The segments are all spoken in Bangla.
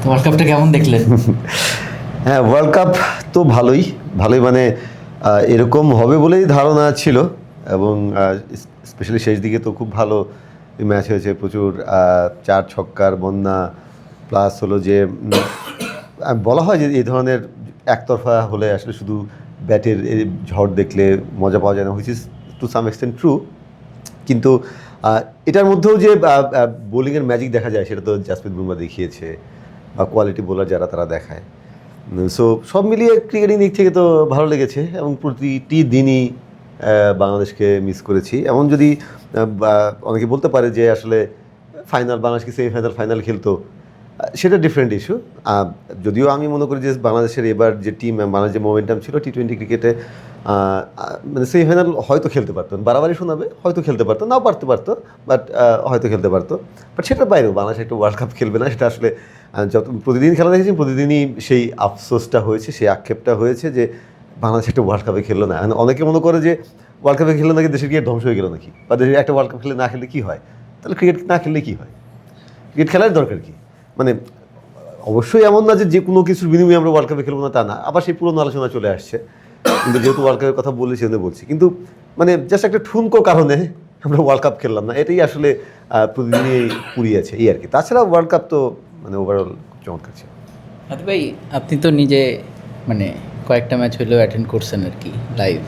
ওয়ার্ল্ড কাপটা কেমন দেখলেন? হ্যাঁ, ওয়ার্ল্ড কাপ তো ভালোই মানে এরকম হবে বলেই ধারণা ছিল, এবং স্পেশালি শেষ দিকে তো খুব ভালো ম্যাচ হয়েছে, প্রচুর 4 ছক্কার বন্যা, প্লাস হলো যে বলা হয় যে এই ধরনের একতরফা হলে আসলে শুধু ব্যাটের ঝড় দেখলে মজা পাওয়া যায় না, which is to some extent true. কিন্তু এটার মধ্যেও যে বোলিংয়ের ম্যাজিক দেখা যায় সেটা তো জাসপ্রীত বুমরা দেখিয়েছে, বা কোয়ালিটি বোলার যারা তারা দেখায়। সো সব মিলিয়ে ক্রিকেটিং দিক থেকে তো ভালো লেগেছে, এবং প্রতিটি দিনই বাংলাদেশকে মিস করেছি। এমন যদি অনেকে বলতে পারে যে আসলে ফাইনাল বাংলাদেশকে ফাইনাল খেলতো, সেটা ডিফারেন্ট ইস্যু। যদিও আমি মনে করি যে বাংলাদেশের এবার যে টিম, বাংলাদেশের যে মোমেন্টাম ছিল টি-20 ক্রিকেটে, মানে সেমিফাইনাল হয়তো খেলতে পারতো, বাড়াবাড়ি শোনাবে, হয়তো খেলতে পারতো, নাও পারতো, বাট হয়তো খেলতে পারতো। বাট সেটার বাইরেও বাংলাদেশ একটা ওয়ার্ল্ড কাপ খেলবে না, সেটা আসলে যত প্রতিদিন খেলা দেখেছি প্রতিদিনই সেই আফসোসটা হয়েছে, সেই আক্ষেপটা হয়েছে যে বাংলাদেশ একটা ওয়ার্ল্ড কাপে খেললো না। অনেকে মনে করে যে ওয়ার্ল্ড কাপে খেললো নাকি দেশের ক্রিকেট ধ্বংস হয়ে গেল নাকি, বা দেশের একটা ওয়ার্ল্ড কাপ খেলে না খেললে কী হয়, তাহলে ক্রিকেট না খেললে কী হয়, ক্রিকেট খেলার দরকার কী? মানে অবশ্যই এমন না যে কোনো কিছুর বিনিময়ে আমরা ওয়ার্ল্ড কাপে খেলবো না, তা না, আবার সেই পুরনো আলোচনা চলে আসছে। কিন্তু যেহেতু ওয়ার্ল্ড কাপের কথা বলছি সেজন্য বলছি, কিন্তু মানে জাস্ট একটা ঠুনকো কারণে আমরা ওয়ার্ল্ড কাপ খেললাম না, এটাই আসলে প্রতিদিনই পুড়িয়েছে এই আর কি। তাছাড়া ওয়ার্ল্ড কাপ তো মানে ওভারঅল চমৎকার ছিল। হাতি ভাই, আপনি তো নিজে মানে কয়েকটা ম্যাচ হইলেও অ্যাটেন্ড করছেন আর কি লাইভ,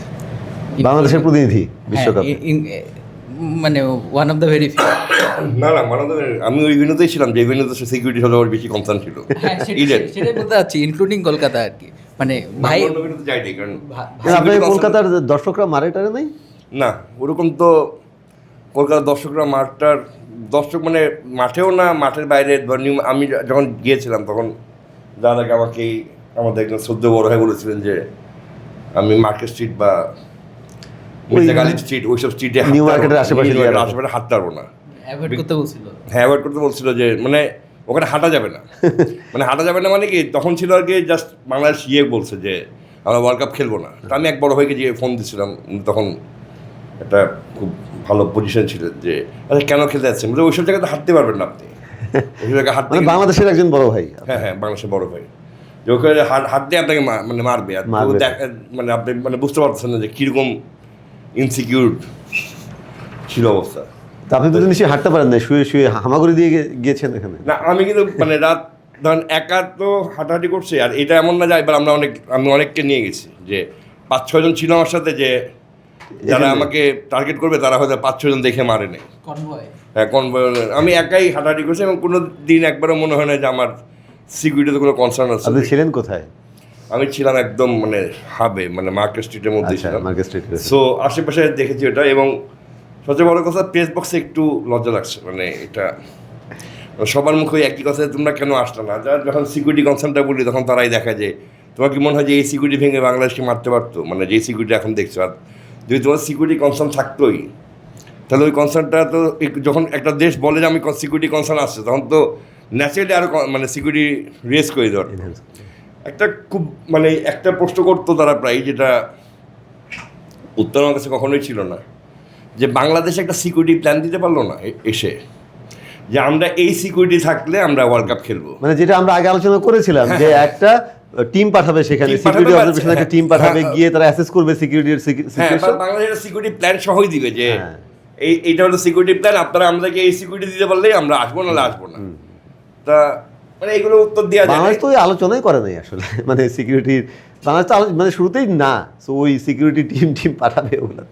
বাংলাদেশের প্রতিনিধি বিশ্বকাপে, মানে one of the very few. না মানে আমি ওই ইভেন্টতেই ছিলাম, যে ইভেন্টে সিকিউরিটি সবার বেশি কনসার্ন ছিল। সেটাই বলতে চাচ্ছি, ইনক্লুডিং কলকাতা আর কি। মানে ভাই যাইনি, কারণ আপনার কলকাতার দর্শকরা মারে টারে নাই না, ওরকম তো কলকাতার দর্শকরা দর্শক মানে মাঠেও না, মাঠের বাইরে। আমি যখন গিয়েছিলাম তখন দাদাকে আমাদের একজন শ্রদ্ধ বড় ভাই বলেছিলেন যে আমি মার্কেট স্ট্রিট বা গালি স্ট্রিট, ওইসব স্ট্রিটে নিউ মার্কেটের আশেপাশে হাঁটতে পারবো না, অ্যাভয়েড করতে বলছিল। হ্যাঁ, অ্যাভয়েড করতে বলছিল, যে মানে ওখানে হাঁটা যাবে না। মানে কি তখন ছিল আর কি, জাস্ট বাংলাদেশ বলছে যে আমরা ওয়ার্ল্ড কাপ খেলবো না। তো আমি এক বড় ভাইকে যে ফোন দিচ্ছিলাম, তখন একটা খুব ভালো পজিশন ছিল, যে আচ্ছা কেন খেলতে যাচ্ছেন, বলে ওইসব জায়গাতে হাঁটতে পারবেন না আপনি, ওই জায়গায় হাঁটতে। বাংলাদেশের একজন বড় ভাই, হ্যাঁ, বাংলাদেশের বড় ভাই, যে ওখানে হাঁটতে আপনাকে মানে মারবে, আর মানে আপনি মানে বুঝতে পারতেছেন না যে কীরকম ইনসিকিউর ছিল অবস্থা। তা আপনি তো নিশ্চয়ই হাঁটতে পারেন না, শুয়ে হামাগুড়ি দিয়ে গিয়েছেন এখানে? না, আমি কিন্তু মানে রাত ধরেন একা তো হাঁটাহাঁটি করছি, আর এটা এমন না যে এবার আমি অনেককে নিয়ে গেছি, যে 5-6 জন ছিল আমার সাথে, যে যারা আমাকে টার্গেট করবে তারা হয়তো 5-6 জন দেখে মারে নেই। হ্যাঁ, কনভয়। আমি একাই হাঁটাহাঁটি করছি, এবং কোনো দিন একবারও মনে হয় না যে আমার সিকিউরিটিতে কোনো কনসার্ন আছে। আপনি ছিলেন কোথায়? আমি ছিলাম একদম মানে হাবে, মানে মার্কেট স্ট্রিটের মধ্যে ছিলাম। Market street. সো আশেপাশে দেখেছি ওটা, এবং সবচেয়ে বড় কথা প্রেস বক্সে একটু লজ্জা লাগছে, মানে এটা সবার মুখে একই কথা, তোমরা কেন আসলে না। যখন সিকিউরিটি কনসার্নটা বলি তখন তারাই দেখা যায়, তোমার কি মনে হয় যে এই সিকিউরিটি ভেঙে বাংলাদেশকে মারতে পারতো, মানে যে সিকিউরিটি এখন দেখছো। আর যদি তোমার সিকিউরিটি কনসার্ন থাকতোই, তাহলে ওই কনসার্নটা তো যখন একটা দেশ বলে যে আমি সিকিউরিটি কনসার্ন আসছে, তখন তো ন্যাচারালি আরও মানে সিকিউরিটি রেস করে দেওয়ার একটা খুব মানে একটা প্রশ্ন করতো তারা প্রায়, যেটা উত্তর আমার কাছে কখনোই ছিল না, যে বাংলাদেশে একটা সিকিউরিটি প্ল্যান দিতে পারলো না এসে, যে আমরা এই সিকিউরিটি থাকলে আমরা ওয়ার্ল্ড কাপ খেলবো। মানে যেটা আমরা আগে আলোচনা করেছিলাম, যে একটা টিম পাঠাবে সেখানে, সিকিউরিটি অবজারভেশন একটা টিম পাঠাবে, গিয়ে তারা অ্যাসেস করবে সিকিউরিটির সিচুয়েশন। বাংলাদেশের সিকিউরিটি প্ল্যান সহই দিবে, যে এইটা হলো সিকিউরিটি প্ল্যান, আপনারা আমাদেরকে এই সিকিউরিটি দিতে পারলেই আমরা আসবো, নাহলে আসবো না। তা মানে এগুলো উত্তর দেওয়া যায়। বাংলাদেশ তো ওই আলোচনাই করে নাই আসলে, মানে সিকিউরিটির বাংলাদেশ তো মানে শুরুতেই না, সো ওই সিকিউরিটি টিম পাঠাবে ওগুলো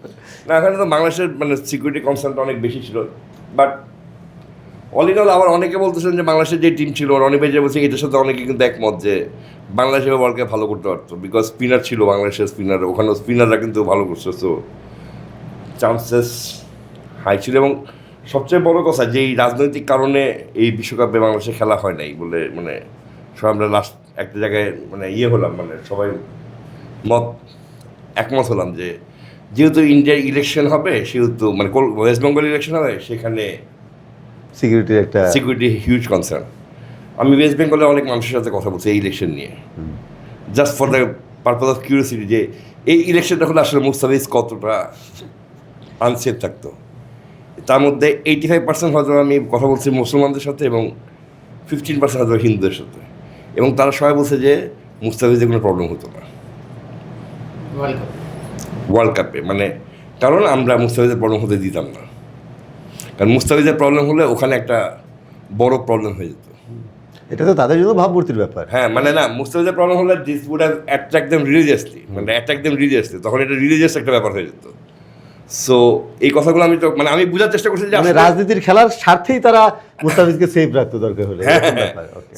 না। এখানে তো বাংলাদেশের মানে সিকিউরিটি কনসার্নটা অনেক বেশি ছিল, বাট অল ইন অল আবার অনেকে বলতেছেন যে বাংলাদেশের যে টিম ছিল, অনেক বেজে বলছে, এটার সাথে অনেকে কিন্তু একমত যে বাংলাদেশ এবার ওয়ার্ল্ড কাপ ভালো করতে পারতো, বিকজ স্পিনার ছিল বাংলাদেশের, ওখানেও স্পিনাররা কিন্তু ভালো করছে, সো চান্সেস হাই ছিল। এবং সবচেয়ে বড় কথা, যে এই রাজনৈতিক কারণে এই বিশ্বকাপে বাংলাদেশে খেলা হয় নাই বলে, মানে সব আমরা লাস্ট একটা জায়গায় মানে হলাম, মানে সবাই একমত হলাম যে যেহেতু ইন্ডিয়ার ইলেকশন হবে, সেহেতু মানে ওয়েস্ট বেঙ্গল ইলেকশন হবে, সেখানে সিকিউরিটি হিউজ কনসার্ন। আমি ওয়েস্ট বেঙ্গলের অনেক মানুষের সাথে কথা বলছি এই ইলেকশন নিয়ে, just for the purpose of curiosity, যে এই ইলেকশনটা হলে আসলে মুস্তাফিজ কতটা আনসেফ থাকতো। তার মধ্যে 85% হয়তো আমি কথা বলছি মুসলমানদের সাথে, এবং 15% হয়তো হিন্দুদের সাথে। এবং তারা সবাই বলছে যে মুস্তাফিজের কোনো প্রবলেম হতো না ওয়ার্ল্ড কাপে, মানে কারণ আমরা মুস্তাফিজের প্রবলেম হতে দিতাম না, কারণ মুস্তাফিজের প্রবলেম হলে ওখানে একটা বড় প্রবলেম হয়ে যেত। এটা তো তাদের জন্য ভাবমূর্তির ব্যাপার। হ্যাঁ, মানে না, মুস্তাফিজের প্রবলেম হলে this would have attract them religiously, মানে অ্যাট্রাক্ট দেম রিলিজিয়াসলি, তখন এটা রিলিজিয়াস একটা ব্যাপার হয়ে যেত। সো এই কথাগুলো আমি তো মানে আমি বোঝার চেষ্টা করছি যে মানে রাজনীতির খেলার স্বার্থেই তারা মুস্তাফিজকে সেফ রাখতে দরকার হলে।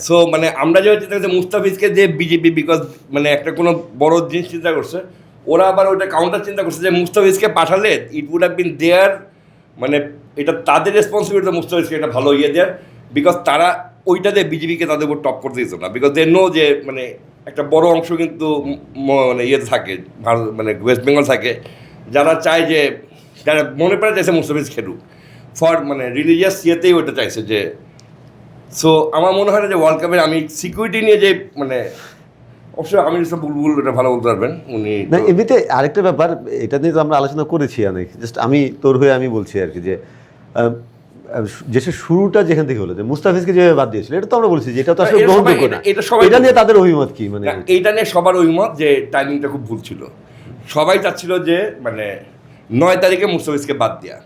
সো মানে আমরা যে চিন্তা করছি মুস্তাফিজকে যে বিজেপি বিকজ মানে একটা কোনো বড় জিনিস চিন্তা করছে, ওরা আবার ওইটা কাউন্টার চিন্তা করছে যে মুস্তাফিজকে পাঠালে ইট উড হ্যাভ বিন দেয়ার, মানে এটা তাদের রেসপন্সিবিলিটি মুস্তাফিজকে একটা ভালো ইয়ে দেয়ার, বিকজ তারা ওইটাতে বিজেপিকে তাদের উপর টপ করতে দিত না, বিকজ দে নো যে মানে একটা বড় অংশ কিন্তু মানে ইয়েতে থাকে, ভারত মানে ওয়েস্ট বেঙ্গল থাকে, যারা চায় যে যারা মনে পড়ে চাইছে মুস্তাফিজ খেলুক ফর মানে রিলিজিয়াস ইয়েতেই ওইটা চাইছে যে। সো আমার মনে হয় না যে ওয়ার্ল্ড কাপের আমি সিকিউরিটি নিয়ে যে মানে অবশ্যই আমির ইসলাম বুলবুল এটা ভালো বলতে পারবেন উনি। না এমনিতে আরেকটা ব্যাপার, এটা নিয়ে তো আমরা আলোচনা করেছি অনেক, জাস্ট আমি তোর হয়ে আমি বলছি আর কি যে দেশের শুরুটা যেখান থেকে হলো যে মুস্তাফিজকে যেভাবে বাদ দিয়েছিল, এটা তো আমরা বলছি যে এটা তো আসলে গ্রহণযোগ্য না। এটা নিয়ে তাদের অভিমত কি? মানে এইটা নিয়ে সবার অভিমত যে টাইমিংটা খুব ভুল ছিল। সবাই চাচ্ছিল যে মানে 9 তারিখে মুস্তাফিজকে বাদ দেওয়া,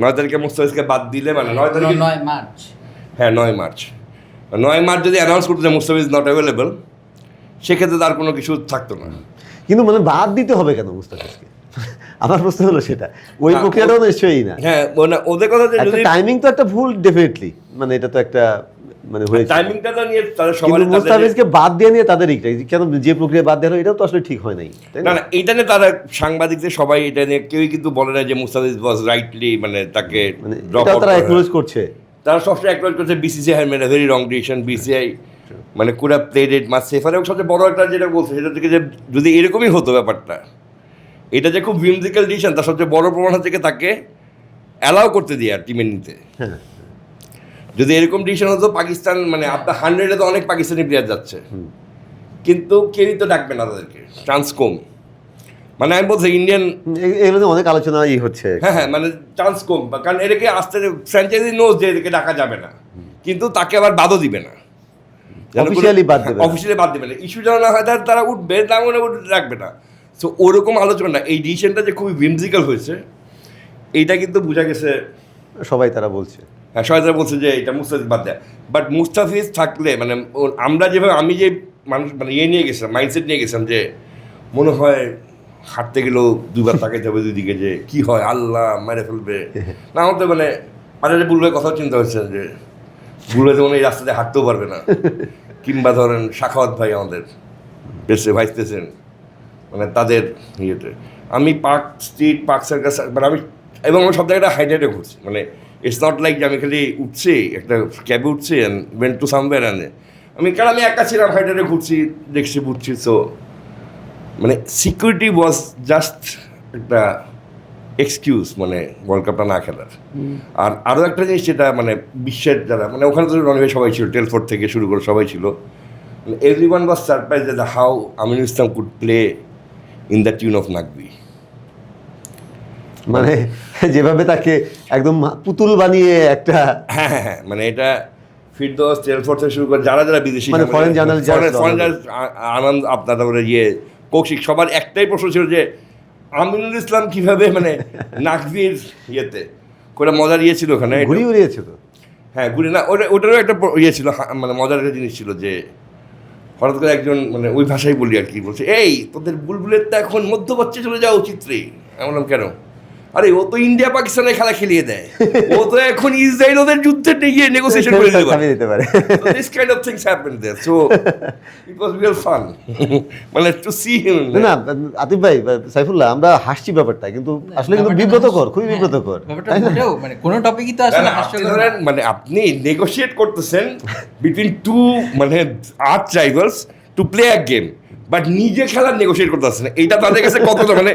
9 তারিখে মুস্তাফিজকে বাদ দিলে মানে 9 তারিখে 9 মার্চ, হ্যাঁ 9 মার্চ, 9 মার্চ যদি অ্যানাউন্স করতো যে মুস্তাফিজ নট অ্যাভেলেবল, সেক্ষেত্রে তার কোনো কিছু থাকতো না। কিন্তু মানে বাদ দিতে হবে কেন মুস্তাফিজকে? আমার প্রশ্ন হলো সেটা, ওই প্রক্রিয়াটাও নিশ্চয়ই না। হ্যাঁ ওদের কথা যে যদি টাইমিং তো একটা ভুল ডেফিনেটলি, মানে এটা তো একটা মানে হয়েছে টাইমিংটা তো নিয়ে তাদের সবার মুস্তাফিজকে বাদ দিয়ে নিয়ে তাদের এইটাই কেন যে প্রক্রিয়া বাদ দেওয়া হলো এটাও তো আসলে ঠিক হয় নাই, তাই না? না এইটা নিয়ে তারা সাংবাদিকদের সবাই এটা নিয়ে কেউই কিন্তু বলে না যে মুস্তাফিজ ওয়াজ রাইটলি মানে তাকে মানে এটাও তারা অ্যাকনোলেজ করছে। তারা সবসময় অ্যাকনোলেজ করছে BCCI had made a very wrong decision, BCCI মানে could have played it much safer. এবং সবচেয়ে বড় একটা যেটা বলছে সেটা থেকে যে যদি এরকমই হতো ব্যাপারটা, এটা যে খুব উইমজিক্যাল ডিসিশন, তার সবচেয়ে বড় প্রমাণ হচ্ছে তাকে অ্যালাউ করতে দিয়ে আর টিমে নিতে। যদি এরকম ডিসিশন হতো পাকিস্তান মানে আপনার 100-এ তো অনেক পাকিস্তানি প্লেয়ার যাচ্ছে, কিন্তু কেউই তো ডাকবে না, তাদেরকে চান্স কম। মানে আমি বলছি ইন্ডিয়ান এগুলো অনেক আলোচনা হচ্ছে। হ্যাঁ মানে চান্স কম, কারণ এটাকে আস্তে ফ্র্যাঞ্চাইজি নোজ যে এদেরকে ডাকা যাবে না, কিন্তু তাকে আবার বাদও দিবে না, অফিসিয়ালি বাদ দেবে না। ইস্যু যেন না হয় তারা উঠবে না, মনে রাখবে না। সো ওরকম আলোচনা, এই ডিসিশনটা যে খুবই উইমজিক্যাল হয়েছে এইটা কিন্তু বোঝা গেছে, সবাই তারা বলছে। হ্যাঁ সবাই তারা বলছে যে এটা মুস্তাফিজ বাদ দেয়। বাট মুস্তাফিজ থাকলে মানে আমরা যেভাবে আমি যে মানুষ মানে ইয়ে নিয়ে গেছিলাম, মাইন্ডসেট নিয়ে গেছিলাম যে মনে হয় হাঁটতে গেলেও দুবার তাকাইতে হবে দুদিকে যে কী হয়, আল্লাহ মেরে ফেলবে না। আমার তো মানে মাঝে বুলবের কথাও চিন্তা হচ্ছে যে বুলবে তো মনে এই রাস্তাতে হাঁটতেও পারবে না, কিংবা ধরেন সাখাওয়াত ভাই আমাদের ভাইস প্রেসিডেন্ট, মানে তাদের ইয়েতে আমি পার্ক স্ট্রিট পার্ক সার্কাস মানে আমি এবং আমি সব জায়গাটা হাইড্রেটে ঘুরছি, মানে ইটস নট লাইক যে আমি খালি উঠছি একটা ক্যাবে উঠছি and went to somewhere and কারণ আমি একা ছিলাম, হাইড্রেটে ঘুরছি, দেখছি বুঝছি। সো মানে সিকিউরিটি ওয়াজ জাস্ট একটা এক্সকিউজ মানে ওয়ার্ল্ড কাপটা না খেলার। আর আরও একটা জিনিস যেটা মানে বিশ্বের যারা মানে ওখানে তো রনিভাই সবাই ছিল, টেলফোর্ড থেকে শুরু করে সবাই ছিল, everyone was surprise that how Aminul Islam could play in the tune of Naqvi. মানে যেভাবে তাকে একদম পুতুল বানিয়ে একটা হ্যাঁ মানে এটা ফিরদৌস টেলফোর্ড থেকে শুরু করে যারা যারা বিদেশি মানে ফরেন জার্নালিস্ট আনন্দ আপনার তারপরে ইয়ে কৌশিক, সবার একটাই প্রশ্ন ছিল যে আমিনুল ইসলাম কীভাবে মানে নাকবির ইয়েতে করে মজার ইয়ে ছিল ওখানে ঘুরি উড়িয়েছে তো। হ্যাঁ ঘুরি না, ওটারও একটা ইয়ে ছিল মানে মজার একটা জিনিস ছিল যে হঠাৎ করে একজন মানে ওই ভাষায় বলি আর কি বলছে, এই তোদের বুলবুলের তো এখন মধ্যপ্রাচ্যে চলে যাওয়া উচিত রে। আমি বললাম কেন? আরে ও তো ইন্ডিয়া পাকিস্তানের খেলা খেলিয়ে দেয়, ও তো এখন ইসরায়েল ওদের যুদ্ধে গিয়ে নেগোসিয়েশন করে দিতে পারে। This kind of things happened there, so it was real fun মানে টু সি হিম। না আতিফ ভাই, সাইফুল্লাহ, আমরা হাসছি ব্যাপারটা, কিন্তু আসলে কিন্তু বিব্রতকর, খুবই বিব্রতকর। মানে কোনো টপিকই তো আসলে হাস্যকর। মানে আপনি নেগোশিয়েট করতেছেন বিটুইন টু মানে arch rivals to play a game, but নিজে খেলার নেগোশিয়েট করতেছেন, এইটা তাদের কাছে কত মানে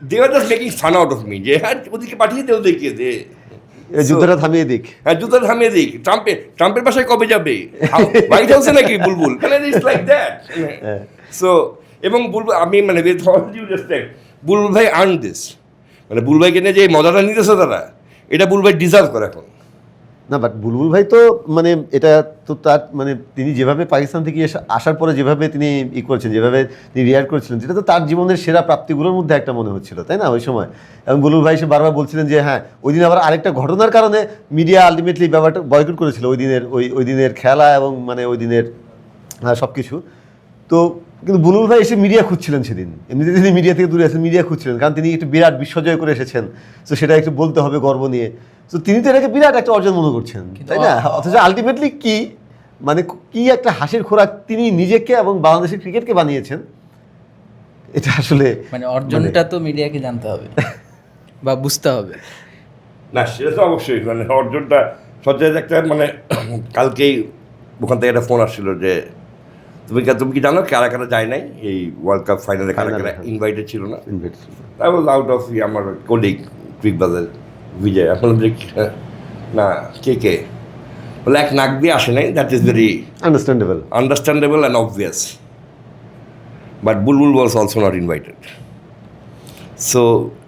they were just making fun out of me যে হ্যাঁ ওদিকে পাঠিয়ে দে, ওদেরকে দে, যুদ্ধটা থামিয়ে দিক। হ্যাঁ যুদ্ধটা থামিয়ে দিক। ট্রাম্পের বাসায় কবে যাবে, হোয়াইট হাউসে নাকি বুলবুল, ইটস লাইক দ্যাট। সো এবং বুলবুল আমি মানে উইথ অল ডিউ রেসপেক্ট বুলবুল ভাই আর্ন দিস, মানে বুলবুল ভাইকে নিয়ে যে মজাটা নিতেছে তারা, এটা বুলবুল ভাই ডিজার্ভ করে এখন। না বাট বুলবুল ভাই তো মানে এটা তো তার মানে তিনি যেভাবে পাকিস্তান থেকে আসার পরে যেভাবে তিনি করেছেন, যেভাবে তিনি রিয়াক্ট করেছিলেন, যেটা তো তার জীবনের সেরা প্রাপ্তিগুলোর মধ্যে একটা মনে হচ্ছিল, তাই না ওই সময়? এবং বুলবুল ভাই সে বারবার বলছিলেন যে হ্যাঁ ওই দিন আবার আরেকটা ঘটনার কারণে মিডিয়া আলটিমেটলি ব্যাপারটা বয়কট করেছিল ওই দিনের খেলা এবং মানে ওই দিনের সব কিছু। তো কিন্তু বুলবুল ভাই এসে মিডিয়া খুঁজছিলেন সেদিন, এমনিতে তিনি মিডিয়া থেকে দূরে আছেন, মিডিয়া খুঁজছিলেন কারণ তিনি একটু বিরাট বিশ্বজয় করে এসেছেন, তো সেটা একটু বলতে হবে গর্ব নিয়ে। তো তিনি তো এটাকে বিরাট একটা অর্জন মনে করছেন, তাই না? অথচ আলটিমেটলি কি মানে কি একটা হাসির খোরাক তিনি নিজেকে এবং বাংলাদেশের ক্রিকেটকে বানিয়েছেন, এটা আসলে মানে অর্জনটা তো মিডিয়াকে জানতে হবে বা বুঝতে হবে। না সেটা তো অবশ্যই, মানে অর্জনটা সত্যি একটা মানে কালকেই ওখান থেকে একটা ফোন আসছিল যে তুমি কি জানো কারা কারা যায় নাই এই ওয়ার্ল্ড কাপ ফাইনালে, কারা কারা ইনভাইটেড ছিল না। আই ওয়াজ আউট অফ আমার কলিগ ক্রিকবাজার বিজয়, এখন বললাম যে না কে বলে এক নাক দিয়ে আসে নাই, that is very understandable and obvious, but Bulbul was also not invited. So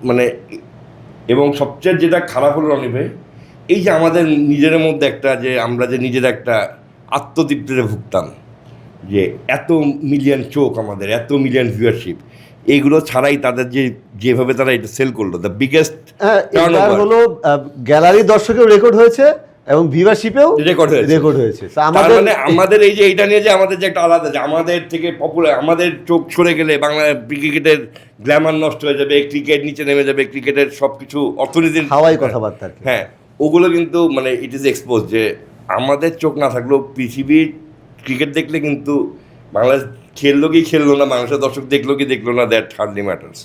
মানে এবং সবচেয়ে যেটা খারাপ হলো রনি ভাই, এই যে আমাদের নিজের মধ্যে একটা যে আমরা যে নিজের একটা আত্মতৃপ্তিতে ভুগতাম যে এত মিলিয়ন চোখ আমাদের, এত মিলিয়ন ভিউয়ারশিপ, এইগুলো ছাড়াই তাদের যেভাবে তারা এটা সেল করলো, দ্য বিগেস্ট হলো গ্যালারি দর্শকেও রেকর্ড হয়েছে এবং ভিউয়ারশিপেও রেকর্ড হয়েছে। আমাদের এই যে এইটা নিয়ে যে আমাদের যে একটা আলাদা, যে আমাদের থেকে পপুলার, আমাদের চোখ সরে গেলে বাংলা ক্রিকেটের গ্ল্যামার নষ্ট হয়ে যাবে, ক্রিকেট নিচে নেমে যাবে, ক্রিকেটের সব কিছু অর্থনীতির হাওয়াই কথাবার্তা, হ্যাঁ ওগুলো কিন্তু মানে ইট ইজ এক্সপোজ যে আমাদের চোখ না থাকলেও পৃথিবীর ক্রিকেট দেখলে কিন্তু বাংলাদেশ খেললো কি খেললো না, বাংলাদেশের দর্শক দেখলো কি দেখলো না, দ্যাট হার্ডলি ম্যাটার্স।